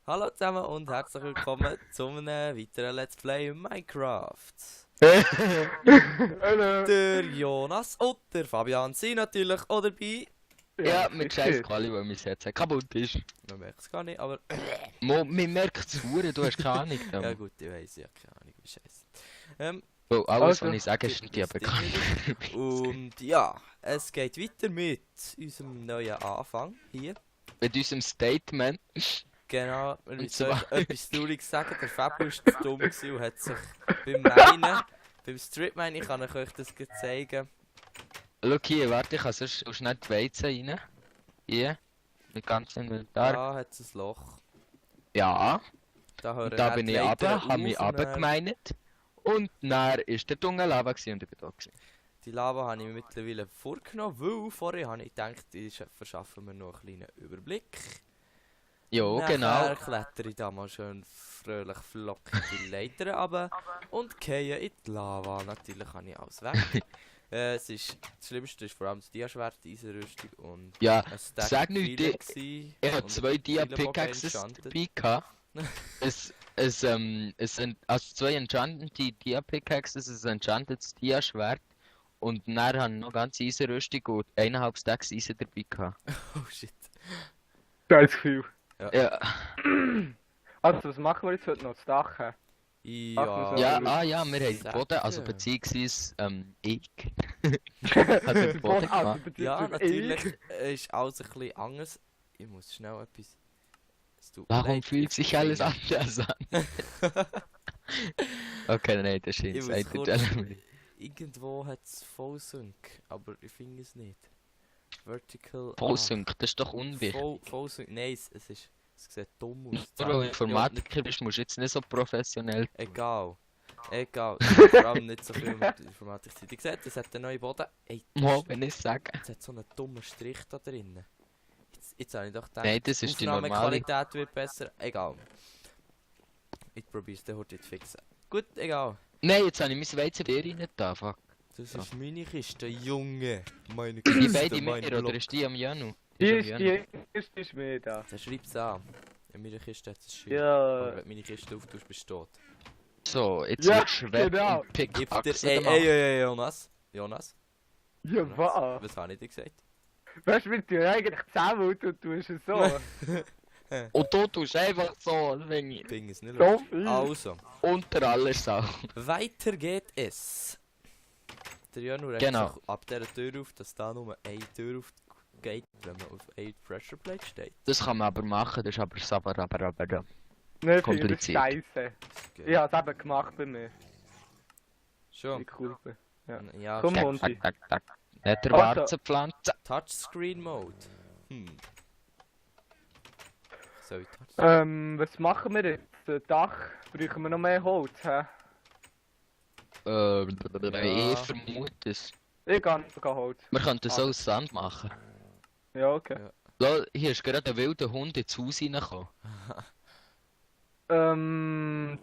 Hallo zusammen und herzlich willkommen zu einem weiteren Let's Play Minecraft. Hallo. Der Jonas und der Fabian sind natürlich auch dabei. Ja, mit scheiß sicher. Quali, weil mein Herz kaputt ist. Man merkt es gar nicht, aber Man merkt es hure, du hast keine Ahnung. ja gut, ich weiss, ja keine Ahnung, wie scheiße. Weil alles, Also, was ich sage, ist das die bekannt. Und ja, es geht weiter mit unserem neuen Anfang hier. Mit unserem Statement. Genau, wir müssen zwar- euch etwas Trauriges sagen. Der Fabio war zu dumm gewesen und hat sich beim Strip-Mine, ich kann euch das gleich zeigen. Schau hier, warte, ich kann sonst schnell die Weizen rein. Hier. Mit ganzem Inventar. Da hat es ein Loch. Ja. Da hören Und da auch bin die ich Leiter runter, habe mich auf und dann- runtergemeint. Und dann ist der Dunge Lava gewesen und ich bin da gewesen. Die Lava habe ich mir mittlerweile vorgenommen, weil vorher habe ich gedacht, die verschaffen mir noch einen kleinen Überblick. Jo, Nachher genau. klettere ich da mal schön fröhlich flockig die Leiter runter und gehe in die Lava. Natürlich habe ich alles weg. Das Schlimmste ist vor allem das Dia-Schwert, die Eisenrüstung und Ja, ein Stack sag nicht, Pfeile ich gsi habe und zwei viele Dia-Pickaxes Bogen enchanted. dabei gehabt. Es sind also zwei enchanted Dia-Pickaxes, ein enchanted Dia-Schwert. Und dann habe ich noch ganz Eisenrüstung und 1,5 Stacks Eisen dabei gehabt. Oh shit. Geiles Gefühl. Ja, Also, was machen wir jetzt heute noch? Das Dach? Hä? Ja, ja, wir haben den Sagen. Boden, also beziehungsweise ich. Hat den Boden gemacht. Ja, natürlich ist alles ein bisschen anders. Ich muss schnell etwas... Es tut mir Warum leid, fühlt ich sich finde- alles anders an? Okay, nein, das ist Ich muss inside kurz- Element. Irgendwo hat es Vollsync, aber ich finde es nicht. Vertical... Vollsync, das ist doch unwichtig. Vollsync, nein, es sieht dumm aus. Nur weil du Zusammen- Informatiker bist, musst du jetzt nicht so professionell. Egal. Egal. Ich habe vor allem nicht so viel mit Informatik zu tun. Ihr seht, es hat einen neuen Boden. Ey, Mal, wenn ich sage. es hat so einen dummen Strich da drinnen. Jetzt habe ich doch gedacht, Nein, das ist die normale. Aufnahmequalität wird besser. Egal. Ich probiere es dann heute zu fixen. Gut, egal. Nein, jetzt habe ich mein Weizenbier rein da. Fuck. Das ist meine Kiste, Junge. Meine Die Kiste, beide mein mehr oder Block. ist die am Janu? Hier Die ist am Janu. die ist mir da. Dann schreib es an. In meiner Kiste hat es ein Schild. Ja. Aber wenn du meine Kiste auftust, bist du tot. So, jetzt Ja, wird schwer genau. und Gib dir... Pickaxe Ey, gemacht. Jonas. Jonas. Ja, was? Was habe ich dir gesagt? Weißt du, mit dir eigentlich 10 Minuten und du tust es so. Und du tust einfach so, wenn ich Bing ist nicht So lustig. viel. Also, unter alles auch. weiter geht es. Der Janu regt Genau. sich ab dieser Tür auf, dass da nur eine Tür aufgeht, wenn man auf eine Pressure Plate steht. Das kann man aber machen, das ist aber Nein, ich finde das Kompliziert. scheiße. Ich habe es eben gemacht bei mir. Schon? Die Kurve. Ja. Ja, Komm, schon. Monty. Tak. Nicht der Also- Warzenpflanze. Touchscreen Mode. Soll ich Touch... Was machen wir jetzt? Das Dach brauchen wir noch mehr Holz, hä? Ich vermute es. Ich kann sogar Holz. Wir könnten so aus Sand machen. Ja, okay. Ja. Lol, hier ist gerade ein wilder Hund ins Haus reingekommen.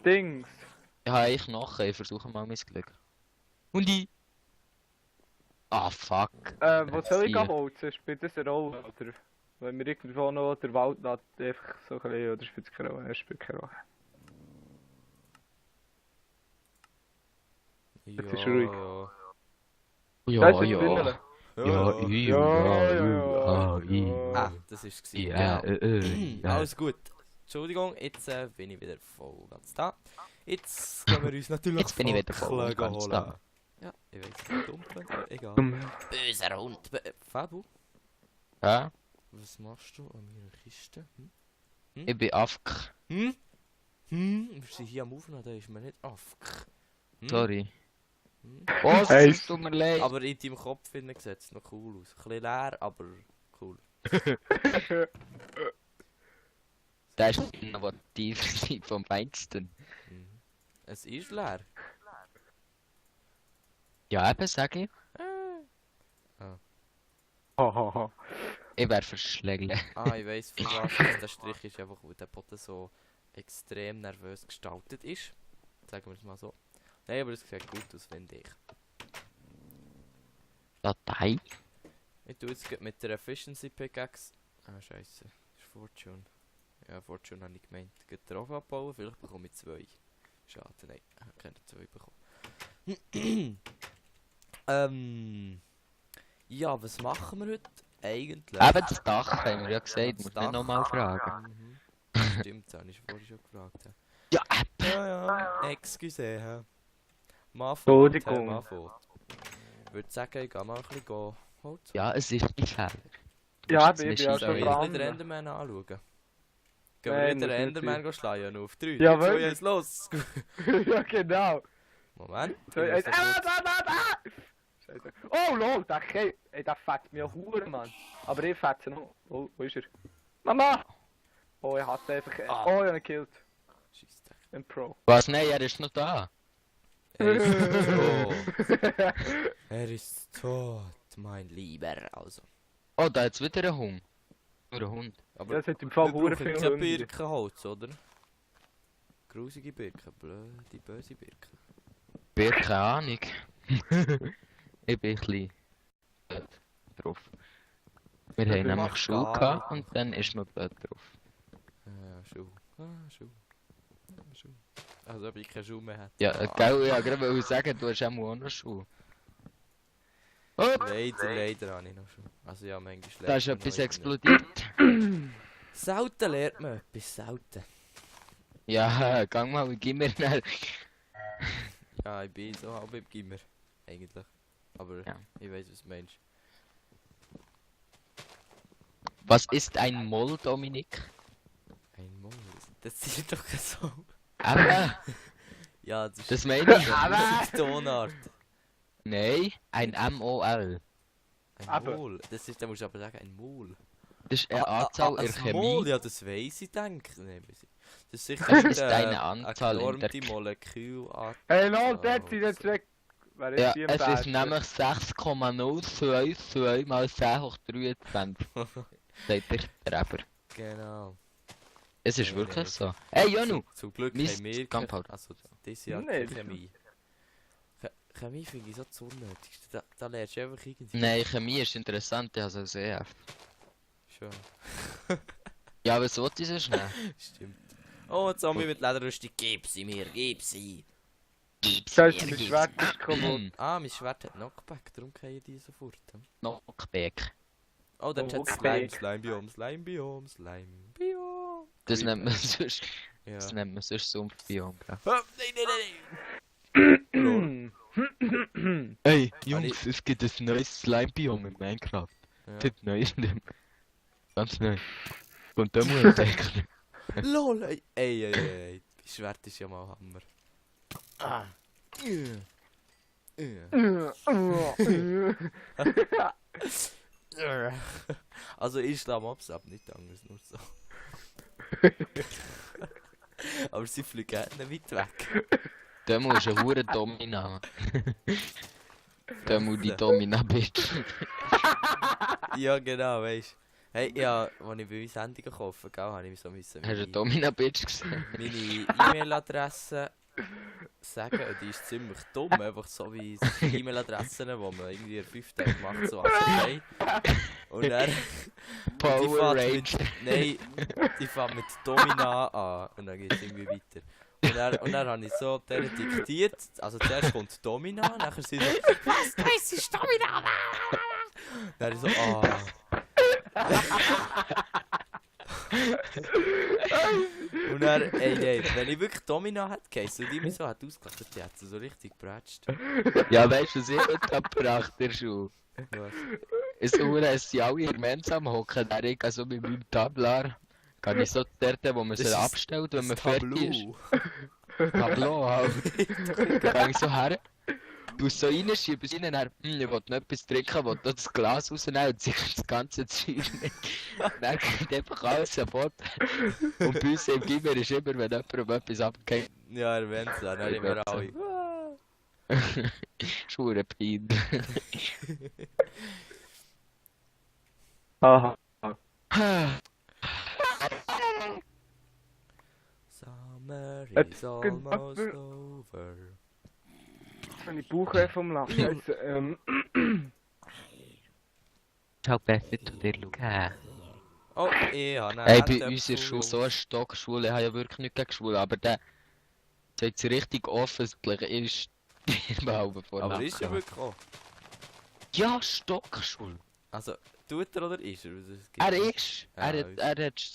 Dings. Ich habe eigentlich noch, ich versuche mal mein Glück. Hundi! Ah, fuck. Wo soll ich Hier. holzen? Spielt das eine Rolle? Oder wenn wir irgendwo noch den Wald lässt, einfach so ein bisschen, oder spielt es keine Rolle? Es spielt keine Rolle. Jetzt ist ruhig. Ja. Da ist Ja, ein ja. Spinnerle. Ah, das war es. Ja, Genau. Alles gut. Entschuldigung, jetzt bin ich wieder voll ganz da. Jetzt können wir uns natürlich Jetzt bin ich wieder voll und Fackeln ganz holen. da. Ja, ich weiß, es ist dumm, aber egal. Dumm. Böser Hund. Fabu, Ja, was machst du an meiner Kiste? ich bin Afk. Wir sind hier am Aufnehmen, da ist mir nicht auf. Sorry. Hm? Oh, Hey. es tut mir leid. Aber in deinem Kopf sieht es noch cool aus. Ein bisschen leer, aber cool. Der ist innovativ vom Feinsten. Es ist leer. Ja, eben, sag ich. Hahaha. Ich wäre verschlägt. Ah, ich weiss für was das der Strich ist, einfach weil der Boden so extrem nervös gestaltet ist. Sagen wir es mal so. Nein, aber es sieht gut aus, finde ich. Datei? Ich tue jetzt gerade mit der Efficiency Pickaxe. Ah, scheiße. Das ist Fortune. Ja, Fortune habe ich gemeint. Geht drauf abbauen, vielleicht bekomme ich 2. Schade, nein, ich habe keine 2 bekommen. Ja, was machen wir heute eigentlich? Eben das Dach haben wir ja gesagt, Das musst Dach. nicht nochmal fragen. Mhm. Stimmt, das habe ich vorhin schon gefragt. Ja, Ja, excuse, hä. Entschuldigung. Mafot. Ich würde sagen, ich gehe mal ein bisschen Holz. ja, es ist ein Fehler. Ja, Das ich bin ist ja nicht schon Sollen wir so. ein bisschen den dran. Enderman anschauen? Gehen wir Nein, wieder muss den nicht Enderman schleiern auf 3, Ja, 2, wirklich. 1, los! Ja, genau. Moment. ich So, muss jetzt, noch kurz- da! Scheiße. Oh, lol, der Kei. Ey, der fetzt mir Huren, Mann. Aber ich fetze noch. Oh, wo ist er? Mama! Oh, er hat einfach. Ah. Oh, ich habe ihn gekillt. Scheissdreck. Ein Pro. Was? Nein, er ist noch da. Er ist tot. Er ist tot, mein Lieber. Also. Oh, da hat's wieder einen Hund. Nur ein Hund. Aber Das hat im Fall wir Huren brauchen viel kein Hunde. Birkenholz, oder? Grusige Birken, blöde, böse Birken. Wer keine Ahnung. Ich bin ein bisschen drauf. Wir haben macht nämlich Schuhe gar gehabt nichts. und dann ist noch dort drauf. Schuh. Schuh. Schuh. Also, ob ich keine Schuhe mehr hätte. Ja, gell, ja, gerade wollte ich sagen, du hast auch noch Schuhe. Oh, Leider habe ich noch Schuhe. Also, ja, manchmal da ist lernt man etwas noch explodiert. Selten lernt man etwas, selten. Ja, gang mal, gib mir schnell. Ja, ich bin so halb im Gimmer. Eigentlich. Aber Ja. ich weiß, was du meinst. Was ist ein Moll, Dominik? Ein Mond. Das ist doch kein Song. Aber, Ja, das ist das meine ich. eine Tonart. Nein, ein MOL. Ein Aber- Mol. Das ist, da musst du aber sagen, ein Mol. Das ist eine Anzahl in ein Mol, Chemie. ja, das weiss ich, denke ich. Nee, weiss ich. Das ist sicher Das nicht, ist eine Anzahl in der genormte Molekülart. Hey, lol, dort sind jetzt weg. Wer ist Ja, die im es ist Bett? nämlich 6,022 mal 10 hoch 23. Sagt der Treber. Genau. Es ist Nee, wirklich nee. so. Hey Janu! Zum Glück Mist, haben wir Gunpowder. Also, das Jahr Nee, keine Chemie. Chemie finde ich so das Unnötigste. Da lernst du einfach irgendwie. Nein, Chemie ist interessant, ich habe es EF. Schon. Ja, was wollte ich so schnell? Stimmt. Oh, Zombie mit Lederrüstung. Gib sie mir, gib sie. Scheiße, mein Schwert ist kaputt. Ah, mein Schwert hat Knockback, darum kann ich die sofort. Knockback. Oh, der hat Knockback. Slime-Biom, Slime-Biom, Slime-Biom. Das nennt man sonst, Ja. das nennt man sonst Sumpfbiom. gell? Ah, nein. Lol. Hey Jungs, es gibt ein neues Slime-Biom in Minecraft. Ja. Das neu ist nicht. Ganz neu. Und da muss ich denken. Lol, ey. Das Schwert ist ja mal Hammer. Ah. Also ich schlage Mobs ab, nicht anders, nur so. Aber sie fliegen nicht weit weg. Da musst du eine hure Domina. Da muss die Domina bitte. Ja genau, weißt. Hey, ja, als ich bei uns Sendungen kaufe, gell, habe ich so müssen Hast du eine Domina Bitch gesehen? meine E-Mail-Adresse sagen, und die ist ziemlich dumm, einfach so wie E-Mail-Adressen, wo man irgendwie in 5 Tagen macht, so okay. Und dann... Power fängt Ranger. Nein, die fängt mit Domina an und dann geht es irgendwie weiter. Und dann habe ich so denen diktiert, also zuerst kommt Domina, nachher sie so, was, das ist Domina! Dann ich so, ah. Und dann, ey, wenn ich wirklich Domina hätte geheißen und die mich so hat ausgelacht, die hat sie so richtig gebratscht. Ja, weißt du, was ich heute gebracht in der Schule? Was? Es sind alle gemeinsam hocken, da ich also mit meinem Tablar. Kann ich so dort, wo man Das sie ist abstellt, wenn man Das fertig ist. Tableau. Tableau halt. Dann gehe ich so her, du so reinschieben, es rein, dann, ich will noch etwas trinken, will noch das Glas rausnehmen und sich das ganze Zeug nicht. Dann geht einfach alles an Bord. Und bei uns im Gimmer ist immer, wenn jemand um etwas abgeht, Ja, erwähnt es dann, Ich immer wenn's alle. Schure Pein. Aha. Summer Jetzt is geht- almost over. Wenn ich Bauchweh vom Lachen. Scheiße, Schau besser zu dir schauen. Oh, ja, nein. Ey, bei uns ist schon so eine Stockschule, ich habe ja wirklich nicht gegen Schule, aber der sagt richtig offensichtlich ist die Behauptung vor Aber ist er Nacken. wirklich auch? Ja, Stockschule. Also, tut er oder ist er? Also, es gibt- Er ist. Ja,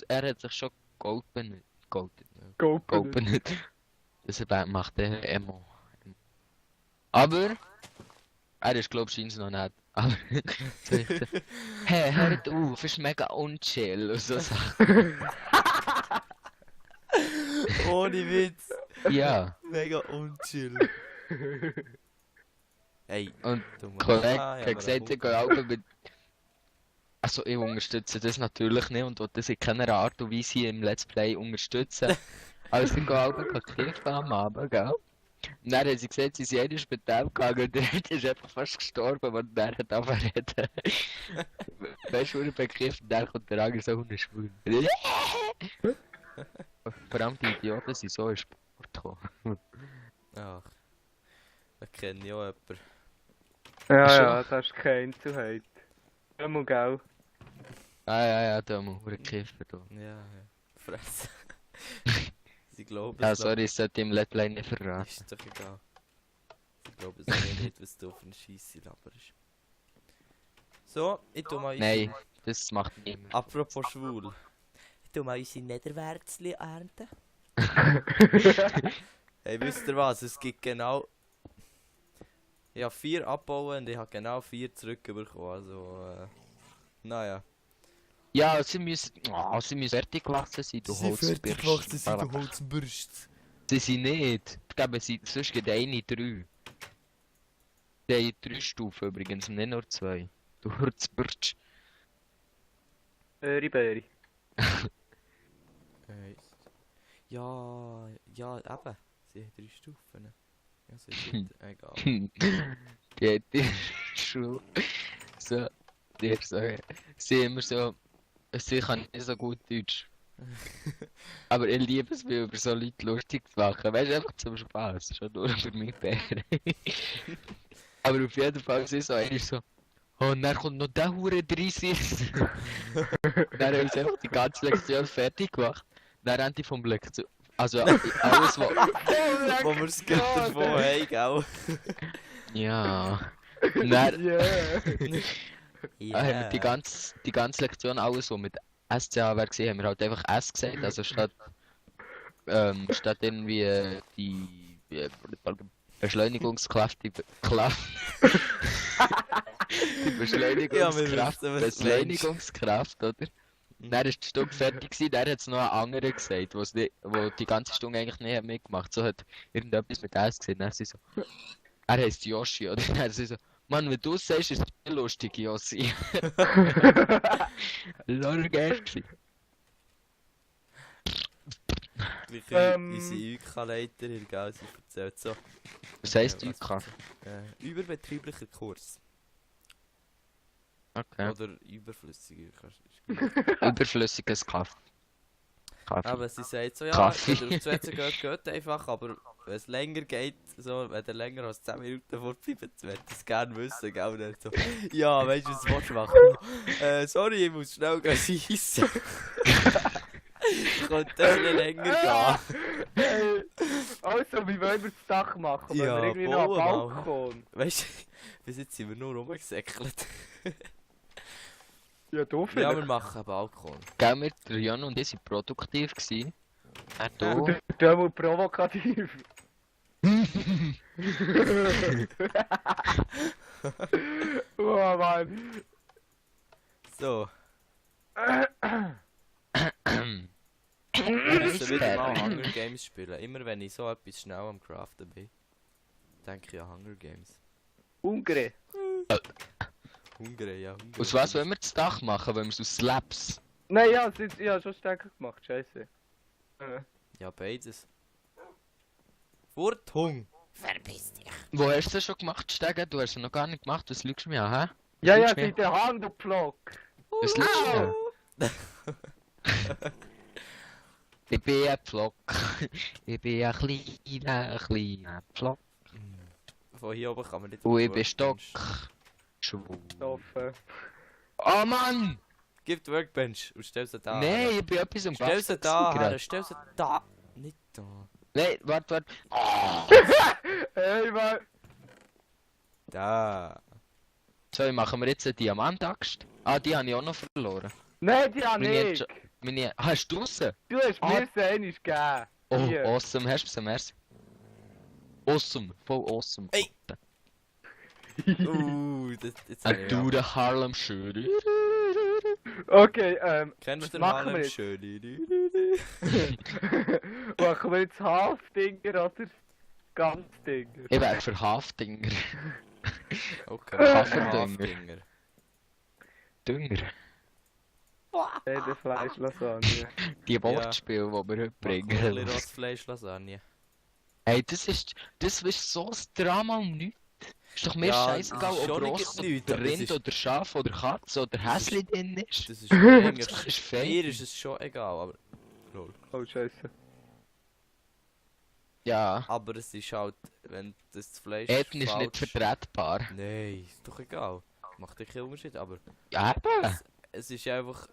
Er hat sich schon geopenet. Go. Geopenet. Das macht der Emo. Aber er ist glaub ich noch nicht. Aber so ich so, hey, hört auf, ist mega unchill und so Sachen. Ohne Witz. Ja. Mega unchill. Ey, Und du musst- Kollege Ah, ja, hat aber gesagt, der ich gehe auch mit. Also ich unterstütze das natürlich nicht und will das in keiner Art und Weise im Let's Play unterstützen. Also ich gehe auch kiffen am Abend, gell? Und dann hat sie gesagt, sie sind einmal mit dem gegangen und der ist einfach fast gestorben, und der hat angefangen zu reden. Weißt du, wo er bekifft, dann kommt der andere so schwul. Vor allem die Idioten sind so in Sport gekommen. Ach, da kenne ich auch jemanden. Ja, Schon. ja, das ist kein Zuhalt. Immer gell. Ja, da muss man kiffen. Da. Ja, ja. Fresse. Sie glauben Ja, es sorry, ich sollte im Let's Play nicht glaub- verraten. Ist doch egal. Sie glauben es eh nicht, was du auf eine Scheisse laberst. So, ich tu mal Nein, das macht niemand. Apropos schwul. Ich tu mal unsere Niederwärzli ernten. Hey, wisst ihr was? Es gibt genau... Ich habe 4 abbauen und ich habe genau 4 zurückbekommen. Also, naja. Ja, sie müssen fertig gewachsen sein, du Holzbirst. Holzbürst. Sie sind nicht. Ich glaube, sonst gibt eine 3. Die haben 3 Stufen übrigens, nicht nur 2. Du Holzbirst. Riberi. Ja, eben. Sie haben 3 Stufen. Ja, sie sind egal. Die hat die Schule. So, die sagen, sie immer so, sie kann nicht so gut Deutsch. Aber ich liebe es, mir über so Leute lustig zu machen. Weißt du, einfach zum Spaß. Schon nur für mich Bären. Aber auf jeden Fall ist es so einer so, oh, und dann kommt noch der Hure 30. Dann haben sie einfach die ganze Lektion fertig gemacht. Dann haben die vom Lektion. Also alles, was. Wo wir es gerade davon haben, gell? Ja. Und dann Ja. haben wir die ganze Lektion alles, was mit SCA wäre gesehen, haben wir halt einfach S gesagt. Also statt irgendwie die Beschleunigungskraft, die Beschleunigungskraft, Ja, wir wissen, was du meinst. Beschleunigungskraft, oder? Dann ist die Stunde fertig gewesen, dann hat es noch einen anderen gesagt, wo die ganze Stunde eigentlich nicht hat mitgemacht. So hat irgendetwas mit S gesehen, dann sie so, er heisst Yoshi, oder? Dann sie so, Mann, wenn du es sagst, ist es lustig, Yoshi. Lol, geil. Gleich unsere UK-Leiterin, gell? Sie erzählt so. Was heisst Ja, UK? Überbetrieblicher Kurs. Okay. Oder überflüssiger. ist gut. Überflüssiges Kaffee. Aber sie sagt so, ja, Kaffee. wenn ihr auf die WC geht einfach, aber wenn es länger geht, so, wenn ihr länger als 10 Minuten fortbleibt, möchte ich es gerne wissen, gell? Und dann so, ja, weißt du, was willst du machen? Sorry, ich muss schnell gehen schiessen. Könnte das ein bisschen länger gehen? Also, wie wollen wir das Dach machen? Wenn Ja, wir irgendwie noch einen bauen mal. Balkon? Weißt du, bis jetzt sind wir nur rumgesäckelt. Ja, du Ja, vielleicht. wir machen einen Balkon. Gell, wir, der Jan und ich waren produktiv gewesen. Er Und da. du mal provokativ. Oh Mann. So. Wir müssen wieder mal Hunger Games spielen. Immer wenn ich so etwas schnell am Craften bin, denke ich an Hunger Games. Hungre. Hunger, ja, Hunger. Aus was wollen wir das Dach machen? Wollen wir es aus Slabs? Nein, ja, ja, schon stärker gemacht, scheiße. Ja, beides. Furthung! Verpiss dich! Wo hast du das schon gemacht, Stegen? Du hast es noch gar nicht gemacht, was lügst du mir an, hä? Ja, ja, Lügst du mir? seit der Hand, du Pflock. Was lügst du mir an? Ich bin ein Pflock. Ich bin ein kleiner Pflock. Von hier oben kann man nicht... Und ich bin Stock. Schwul. Offen. Oh Mann! Gib die Workbench und stell sie da. Nein, ich bin etwas am Stell sie da her, stell sie da. Nicht da. Nein, warte. Hey, Mann. Da. So, machen wir jetzt eine Diamantaxt. Ah, die habe ich auch noch verloren. Nein, die habe Meine ich. Hast du sie? Du hast Ah. mir sie einmal gegeben. Oh, Hier. awesome, hast du sie, merci. Awesome, voll awesome. Ey. Das jetzt I do the Harlem Shit. Okay, Kennst du den was machen wir Harlem jetzt? Schöni? Machen wir jetzt Halfdinger oder Ganzdinger? Ich wäre für Hafdinger. Okay, Haferdünger. Hafdinger. Dünger. Hey, der Fleischlasagne. Die Wortspiele, die wir heute bringen. Rostfleisch-Lasagne. Hey, das ist so ein Drama um nichts. Ist doch mir Ja, scheißegal, das ist ob schon Ross nicht nichts, oder aber es Rind ist- oder Schaf oder Katze oder Häsli drin ist. Das ist eigentlich... Das ist fein. Mir ist es schon egal, aber... Lol. Oh, scheiße. Ja, Aber es ist halt, wenn das Fleisch ethnisch nicht falsch... vertretbar. Nein, ist doch egal. Macht doch keinen Unterschied, aber... Ja, eben. Es ist einfach...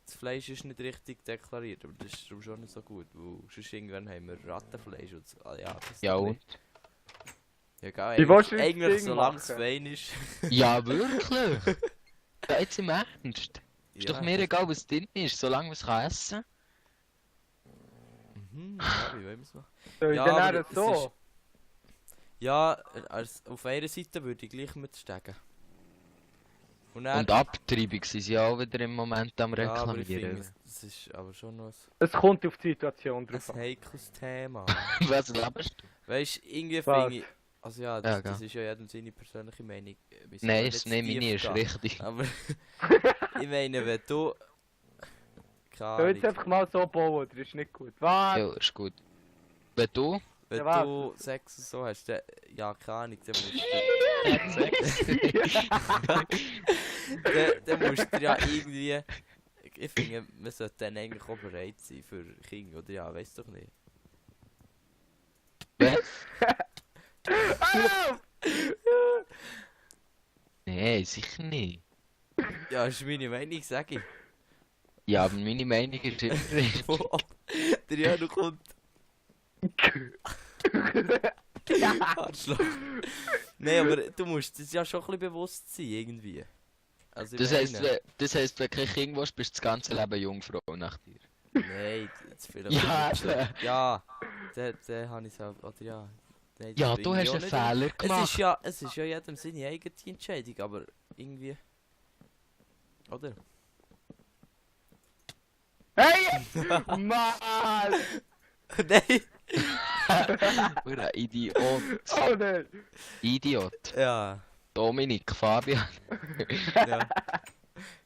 Das Fleisch ist nicht richtig deklariert, aber das ist darum schon nicht so gut, weil sonst irgendwann haben wir Rattenfleisch und so. Ah, ja, das Ja, doch und? nicht. Ja, geil. Wie willst du jetzt Eigentlich, Ding solange es machen? fein ist. Ja, wirklich. Ja, jetzt im Ernst. Ist Ja, doch mir egal, was drin ist, solange man es kann essen. Ja, wie wollen wir es machen? Soll ich Ja, dann aber auch so? Ja, auf einer Seite würde ich gleich mitstecken. Und dann... Und Abtreibung sind sie auch wieder im Moment am ja, aber ich Reklamieren. finde, das ist aber schon noch Es kommt auf die Situation ein drauf an. heikles Thema. Was lebst du? Weißt du, irgendwie Was? finde ich... Also ja, Ja, das gell. ist ja jedem seine persönliche Meinung. Wir sollen Nein, nicht ist zu nicht tief meine, ist gehen. richtig. Aber... ich meine, wenn du... Keine Soll ich jetzt Ahnung. einfach mal so bauen, das ist nicht gut. Was? Ja, ist gut. Wenn du? Wenn Ja, was? du Sex und so hast, dann... Ja, keine Ahnung, dann musst dann musst du ja irgendwie... Ich finde, man sollte dann eigentlich auch bereit sein für Kinder, oder ja, weißt doch nicht. Nein, sicher nicht. Ja, das ist meine Meinung, sag ich. Ja, aber meine Meinung ist immer richtig. Wo der Janu kommt. Arschloch. Nein, aber du musst das ja schon ein bisschen bewusst sein, irgendwie. Also ich Das heisst, meine- wenn du kein Kind willst, bist du das ganze Leben Jungfrau nach dir. Nein, jetzt vielleicht Ja, nicht. eben. Ja, der habe ich selber, oder ja. Nein, das Ja, bringe du ich hast auch einen nicht Fehler um. gemacht. Es ist ja jedem seine eigene Entscheidung, aber irgendwie... Oder? Hey! Mann! Nein! Ura, Idiot. Oh nein! Ja, Dominik, Fabian. ja.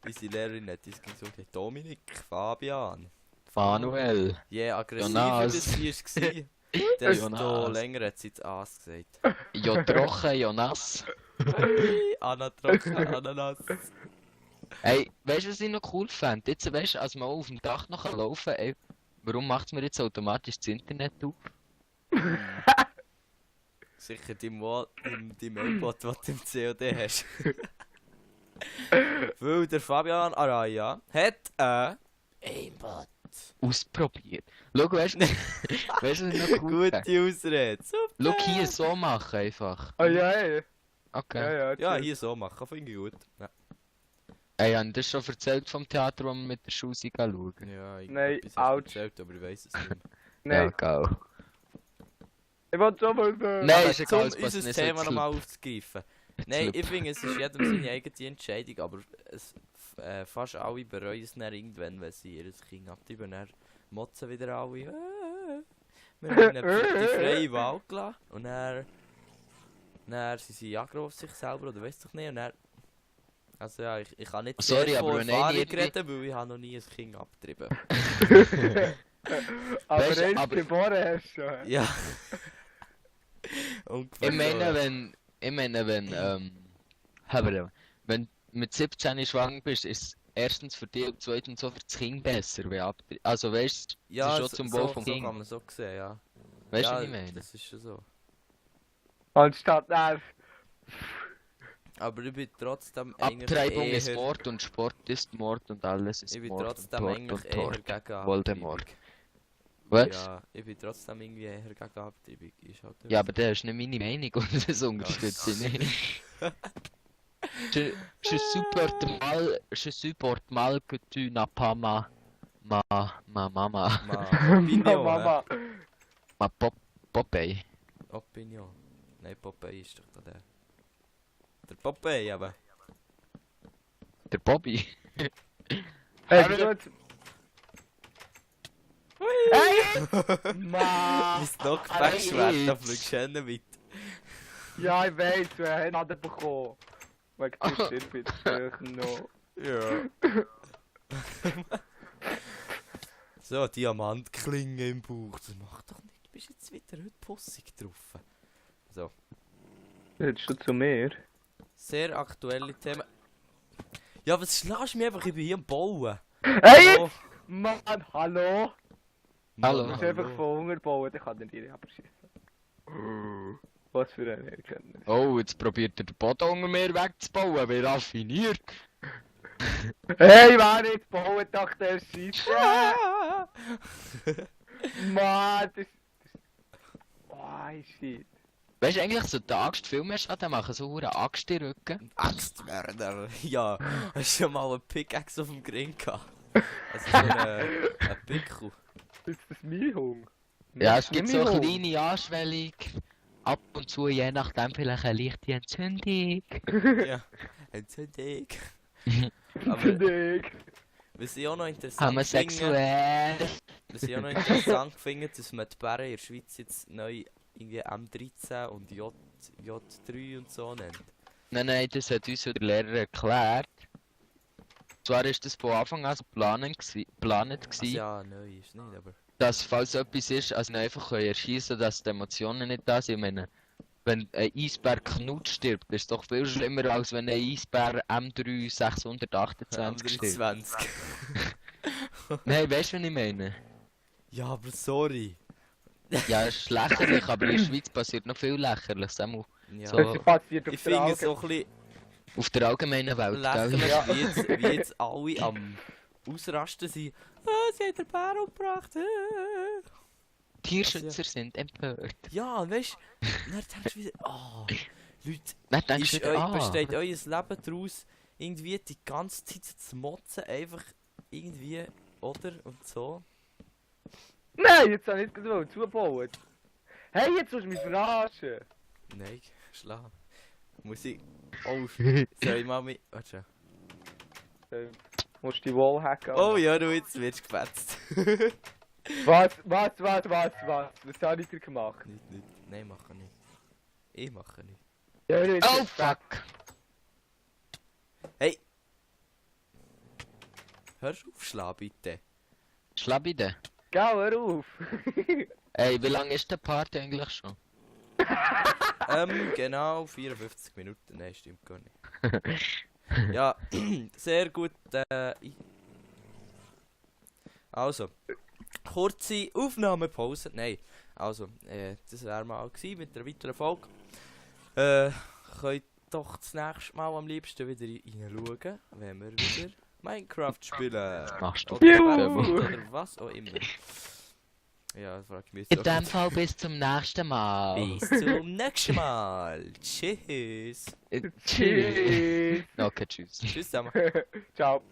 Unsere Lehrerin hat uns gesagt, Dominik, Fabian. Manuel. Je aggressiver Jonas. das sie war, desto Jonas. länger hat sie das Aas gesagt. Ja, trocken, Jonas. Anna trocken, Ananas. Hey, weißt du, was ich noch cool fände? Jetzt, weißt du, als wir auf dem Dach noch laufen, ey, warum macht es mir jetzt automatisch das Internet auf? Sicher die Mailbot, was du im COD hast. Weil der Fabian Araya hat ein Aimbot. Ausprobiert. Schau, weißt du, weißt du, was ich noch cool fände? Gute Ausrede. Super. Schau hier so machen einfach. Oh ja, ey. Ja, Okay. ja. Ja, chill. hier so machen, finde ich gut. Ja, Ey, ich hab dir schon erzählt vom Theater, wo wir mit der Schussi schauen. ja ich Nein, etwas hast du ouch. erzählt, aber ich weiß es nicht mehr. Nein, Ja, geil. ich will schon mal sagen. Nein, Aber ist egal, um es passt unser nicht so Thema jetzt nochmal aufzugreifen. Nein, ich finde, es ist jedem seine eigene Entscheidung, aber fast alle bereuen es dann irgendwann, wenn sie ihr Kind abtreiben. Dann motzen wieder alle. Wir haben ihnen die freie Wahl gelassen. Und dann sind sie aggro auf sich selber oder weiss doch nicht. Und dann, also ja, ich kann nicht Sorry, sehr aber von wenn Erfahrung irgendwie- reden, weil ich habe noch nie ein Kind abgetrieben. Aber Weißt du, eins aber- geboren hast du schon. Ja. Ungefähr Ich meine, so. wenn du mit 17 schwanger bist, ist es erstens für dich und zweitens so für das Kind besser. Also weißt du, Ja, ist schon zum Wohl vom so Kind. kann man so sehen, ja. weißt du, Ja, was ich meine? das ist schon so. Anstatt dann. Aber ich bin trotzdem eigentlich Abtreibung ist eher... Mord und Sport ist Mord und alles ist Ich bin Mord und trotzdem Tod eigentlich und eher Tod. gegen Voldemort. Abtreibung. Was? Ja, ich bin trotzdem irgendwie eher gegen Abtreibung. Ist halt Ja, aber das ist nicht meine Meinung und das unterstütze ich nicht. Je supporte mal que tu n'as pas ma mama, Ma Opinion, Mama. ma Popeye. Opinion. Nein, Popeye ist doch da der. Der Popeye aber. Der Bobby. Hey, Aber- du jetzt... Hey! Mann! Mein Knockback-Schwert, da fliegst du hin weit. Ja, ich weiß, wir haben ihn bekommen. Wegen der Schiff noch. Ja. So, Diamantklinge im Bauch. Das macht doch nicht. Du bist jetzt wieder heute pussig drauf. So. Jetzt schon zu mir. Sehr aktuelle Themen. Ja, was schlägst du mich einfach? Ich bin hier am Bauen. Hey! Oh, Mann, hallo! Hallo. Du musst einfach von Hunger bauen, dann kann er dir aber schießen. Was für ein Erkenntnis. Oh, jetzt probiert er den Boden unter mir wegzubauen, wie raffiniert. Hey, wer jetzt bauen, doch der Scheiße! Ah! Mann, das... Oh, shit. Weißt du eigentlich, so die Axt viel mehr Schaden machen, so eine Axt in den Rücken? Axtmörder. Ja, hast du schon mal einen Pickaxe auf dem Grin gehabt? Also so ein Pickel. Ist das mein Hunger? Ja, es gibt so Mein eine Hunger. kleine Anschwellung. Ab und zu, je nachdem, vielleicht eine leichte Entzündung. Ja, Entzündung. Aber Entzündung. was ich auch noch interessant finde, Homosexuell. was ich auch noch interessant finde, dass man die Bären in der Schweiz jetzt neu irgendwie M13 und J3 und so nennt. Nein, das hat uns der Lehrer erklärt. Zwar ist das von Anfang an so geplant Also ja, neu ist nicht, aber... dass falls etwas ist, also nicht einfach erschießen, dass die Emotionen nicht da sind. Ich meine, wenn ein Eisbär Knut stirbt, ist es doch viel schlimmer, als wenn ein Eisbär M3 628 stirbt. M23. Nein, weißt du, was ich meine? Ja, aber sorry. Ja, es ist lächerlich, aber in der Schweiz passiert noch viel Lächerliches. Auch Ja, So. Das passiert auf ich der finde es Augen. so ein bisschen auf der allgemeinen Welt. lächerlich, Gell? wie jetzt alle am Ausrasten sind. Ah, sie haben den Bär umgebracht. Tierschützer sind empört. Ja, und weißt du, dann denkst du wieder, oh, Leute, Dann denkst du ist wieder, besteht euer Leben daraus, irgendwie die ganze Zeit zu motzen, einfach irgendwie, oder? Und so. Nein, jetzt habe ich nicht gewollt, zubauen. Hey, jetzt musst du mich verarschen. Nein, schlag. Muss ich... Oh, soll ich mal mit... Warte schon. Musst du die Wall hacken. Oh ja, du, jetzt wirst du gefetzt. Was habe ich dir gemacht? Nicht. Nein, mache nicht. Ich mache nicht. Ja, du Oh fuck! Hey! Hörst du auf, schlagen, bitte. Schlabide. Geh, hör auf. Ey, wie lange ist der Part eigentlich schon? Genau 54 Minuten. Nein, stimmt gar nicht. Ja, sehr gut. Also, kurze Aufnahmepause. Nein, also, das wäre mal gewesen mit einer weiteren Folge. Könnt doch das nächste Mal am liebsten wieder reinschauen, wenn wir wieder Minecraft spielen. Machst du Oder, Juhu. oder was auch immer. Ja, das frage ich mich In jetzt dem auch. Fall bis zum nächsten Mal. Bis zum nächsten Mal. Tschüss. Tschüss. Tschüss. Okay, tschüss. Tschüss zusammen. Ciao.